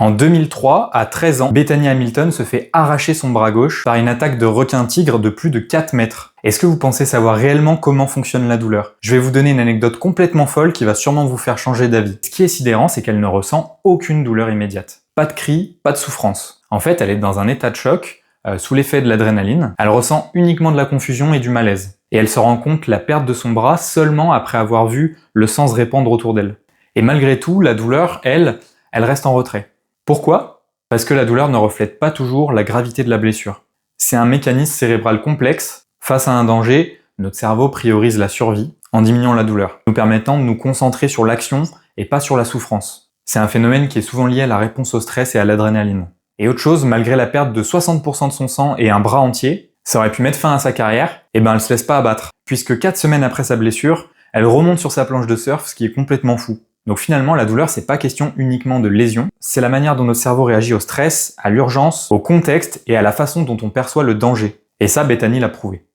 En 2003, à 13 ans, Bethany Hamilton se fait arracher son bras gauche par une attaque de requin-tigre de plus de 4 mètres. Est-ce que vous pensez savoir réellement comment fonctionne la douleur? Je vais vous donner une anecdote complètement folle qui va sûrement vous faire changer d'avis. Ce qui est sidérant, c'est qu'elle ne ressent aucune douleur immédiate. Pas de cris, pas de souffrance. En fait, elle est dans un état de choc, sous l'effet de l'adrénaline. Elle ressent uniquement de la confusion et du malaise. Et elle se rend compte la perte de son bras seulement après avoir vu le sang se répandre autour d'elle. Et malgré tout, la douleur, elle reste en retrait. Pourquoi? Parce que la douleur ne reflète pas toujours la gravité de la blessure. C'est un mécanisme cérébral complexe. Face à un danger, notre cerveau priorise la survie en diminuant la douleur, nous permettant de nous concentrer sur l'action et pas sur la souffrance. C'est un phénomène qui est souvent lié à la réponse au stress et à l'adrénaline. Et autre chose, malgré la perte de 60% de son sang et un bras entier, ça aurait pu mettre fin à sa carrière, et elle se laisse pas abattre. Puisque 4 semaines après sa blessure, elle remonte sur sa planche de surf, ce qui est complètement fou. Donc finalement, la douleur, c'est pas question uniquement de lésion, c'est la manière dont notre cerveau réagit au stress, à l'urgence, au contexte et à la façon dont on perçoit le danger. Et ça, Bethany l'a prouvé.